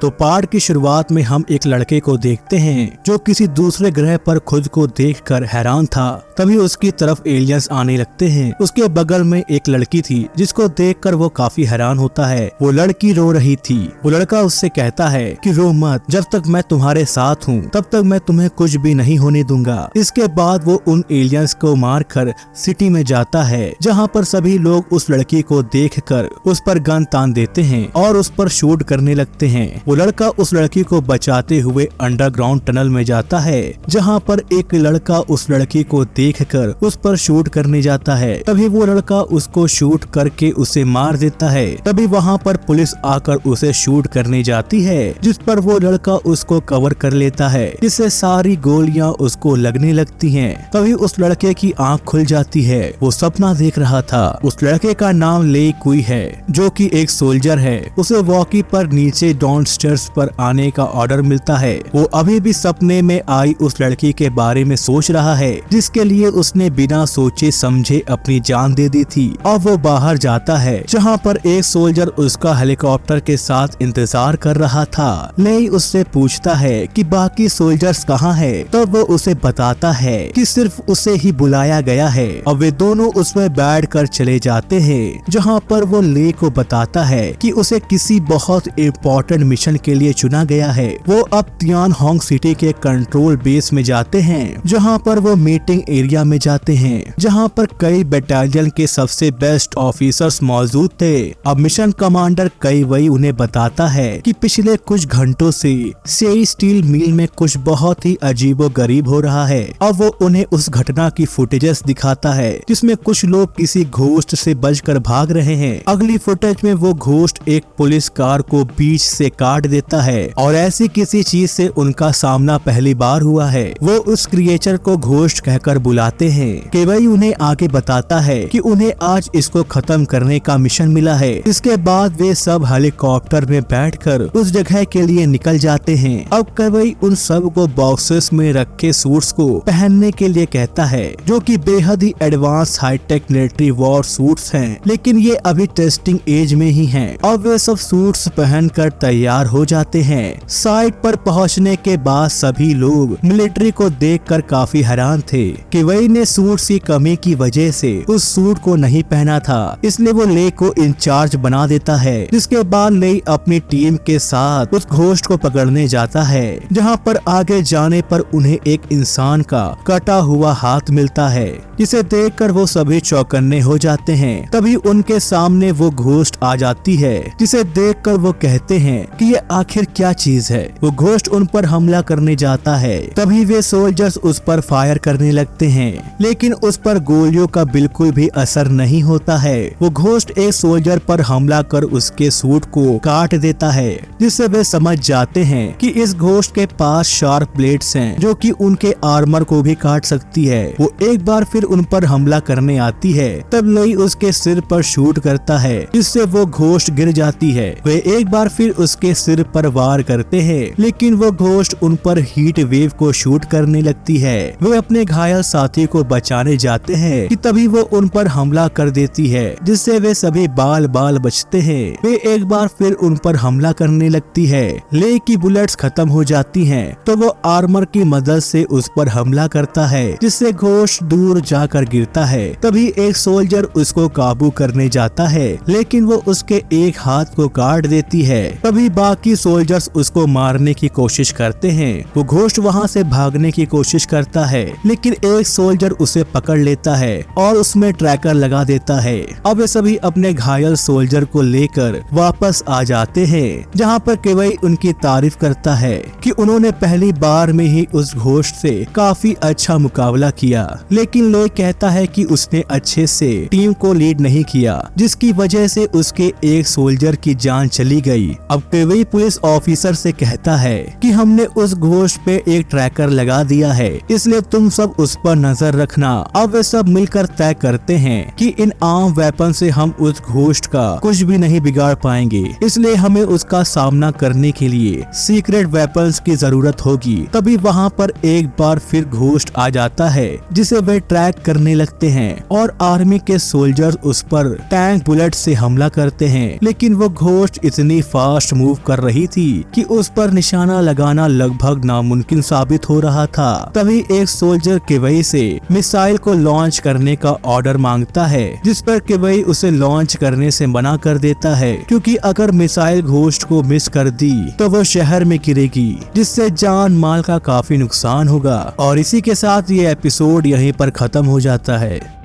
तो पार्ट की शुरुआत में हम एक लड़के को देखते हैं जो किसी दूसरे ग्रह पर खुद को देखकर हैरान था। तभी उसकी तरफ एलियंस आने लगते हैं। उसके बगल में एक लड़की थी जिसको देखकर वो काफी हैरान होता है। वो लड़की रो रही थी। वो लड़का उससे कहता है कि रो मत, जब तक मैं तुम्हारे साथ हूँ तब तक मैं तुम्हें कुछ भी नहीं होने दूंगा। इसके बाद वो उन एलियंस को मारकर सिटी में जाता है, जहाँ पर सभी लोग उस लड़की को देखकर उस पर गन तान देते हैं और उस पर शूट करने लगते हैं। वो लड़का उस लड़की को बचाते हुए अंडरग्राउंड टनल में जाता है, जहाँ पर एक लड़का उस लड़की को देखकर उस पर शूट करने जाता है। तभी वो लड़का उसको शूट करके उसे मार देता है। तभी वहाँ पर पुलिस आकर उसे शूट करने जाती है, जिस पर वो लड़का उसको कवर कर लेता है, जिससे सारी गोलियां उसको लगने लगती हैं। तभी उस लड़के की आंख खुल जाती है। वो सपना देख रहा था। उस लड़के का नाम ले कुई है, जो कि एक सोल्जर है। उसे वॉकी पर नीचे डाउनस्टेयर्स पर आने का ऑर्डर मिलता है। वो अभी भी सपने में आई उस लड़की के बारे में सोच रहा है, जिसके लिए उसने बिना सोचे समझे अपनी जान दे दी थी। अब वो बाहर जाता है, जहाँ पर एक सोल्जर उसका हेलीकॉप्टर के साथ इंतजार कर रहा था। लेई उससे पूछता है कि बाकी सोल्जर्स कहाँ हैं? तब वो उसे बताता है कि सिर्फ उसे ही बुलाया गया है। अब वे दोनों उसमें बैठकर चले जाते हैं, जहाँ पर वो ले को बताता है कि उसे किसी बहुत इम्पोर्टेंट मिशन के लिए चुना गया है। वो अब तियानहोंग सिटी के कंट्रोल बेस में जाते हैं, जहाँ पर वो मीटिंग एरिया में जाते हैं, जहाँ पर कई बटालियन के सबसे बेस्ट ऑफिसर्स मौजूद थे। अब मिशन कमांडर कई वही उन्हें बताता है कि पिछले कुछ घंटों से सेई स्टील मिल में कुछ बहुत ही अजीबोगरीब हो रहा है। अब वो उन्हें उस घटना की फुटेजेस दिखाता है, जिसमें कुछ लोग किसी घोस्ट से बचकर भाग रहे हैं। अगली फुटेज में वो घोस्ट एक पुलिस कार को बीच से काट देता है और ऐसी किसी चीज से उनका सामना पहली बार हुआ है। वो उस क्रिएचर को घोस्ट कहकर बुलाते हैं। केवई उन्हें आगे बताता है कि उन्हें आज इसको खत्म करने का मिशन मिला है। इसके बाद वे सब हेलीकॉप्टर में बैठकर उस जगह के लिए निकल जाते हैं। अब केवई उन सब को बॉक्सेस में रखे सूट्स को पहनने के लिए कहता है, जो कि बेहद ही advance hi tech military war suits हैं, लेकिन ये अभी टेस्टिंग एज में ही हैं। अब वे सब सूट्स पहनकर तैयार हो जाते हैं। साइट पर पहुंचने के बाद सभी लोग मिलिट्री को देखकर काफी हैरान थे। केवई ने सूट्स की कमी की वजह से उस सूट को नहीं पहना था, इसलिए वो ले को इंचार्ज बना देता है। जिसके बाद ले अपनी टीम के साथ उस घोस्ट को पकड़ने जाता है, जहां पर आगे जाने पर उन्हें एक इंसान का कटा हुआ हाथ मिलता है, जिसे देखकर वो सभी चौकन्ने हो जाते हैं। तभी उनके सामने वो घोस्ट आ जाती है, जिसे देखकर वो कहते हैं कि ये आखिर क्या चीज है। वो घोस्ट उन पर हमला करने जाता है। तभी वे सोल्जर्स उस पर फायर करने लगते हैं, लेकिन उस पर गोलियों का बिल्कुल भी असर नहीं होता है। वो घोस्ट एक सोल्जर पर हमला कर उसके सूट को काट देता है, जिससे वे समझ जाते हैं कि इस घोस्ट के पास शार्प ब्लेड्स हैं, जो कि उनके आर्मर को भी काट सकती है। वो एक बार फिर उन पर हमला करने आती है। तब लई उसके सिर पर शूट करता है, जिससे वो घोस्ट गिर जाती है। वे एक बार फिर उसके सिर पर वार करते हैं, लेकिन वो घोस्ट उन पर हीट वेव को शूट करने लगती है। वे अपने घायल साथी को बचाने जाते हैं कि तभी वो उन पर हमला कर देती है, जिससे वे सभी बाल बाल बचते हैं। वे एक बार फिर उन पर हमला करने लगती है। ले की बुलेट्स खत्म हो जाती हैं, तो वो आर्मर की मदद से उस पर हमला करता है, जिससे घोस्ट दूर जाकर गिरता है। तभी एक सोल्जर उसको काबू करने जाता है, लेकिन वो उसके एक हाथ को काट देती है। तभी बाकी सोल्जर्स उसको मारने की कोशिश करते हैं। वो घोस्ट वहाँ से भागने की कोशिश करता है, लेकिन एक सोल्जर उसे पकड़ लेता है और उसमें ट्रैकर लगा देता है। अब वे सभी अपने घायल सोल्जर को लेकर वापस आ जाते हैं, जहाँ पर केवई उनकी तारीफ करता है कि उन्होंने पहली बार में ही उस घोस्ट से काफी अच्छा मुकाबला किया। लेकिन ले कहता है कि उसने अच्छे से टीम को लीड नहीं किया, जिसकी वजह से उसके एक सोल्जर की जान चली गई। अब केवई पुलिस ऑफिसर से कहता है कि हमने उस घोस्ट पे एक ट्रैकर लगा दिया है, इसलिए तुम सब उस पर नजर रखना। अब वे सब मिलकर तय करते हैं कि इन आर्म वेपन से हम उस घोस्ट का कुछ भी नहीं बिगाड़ पाएंगे, इसलिए हमें उसका सामना करने के लिए सीक्रेट वेपन्स की जरूरत होगी। तभी वहाँ पर एक बार फिर घोस्ट आ जाता है, जिसे वे ट्रैक करने लगते हैं और आर्मी के सोल्जर्स उस पर टैंक बुलेट से हमला करते हैं। लेकिन वो घोस्ट इतनी फास्ट मूव कर रही थी कि उस पर निशाना लगाना लगभग नामुमकिन साबित हो रहा था। तभी एक सोल्जर केवई से मिसाइल को लॉन्च करने का ऑर्डर मांगता है, जिस पर केवई उसे लॉन्च करने से मना कर देता है, क्योंकि अगर मिसाइल घोस्ट को मिस कर दी तो वो शहर में गिरेगी, जिससे जान माल का काफी नुकसान होगा। और इसी के साथ ये एपिसोड यहीं पर खत्म हो जाता है।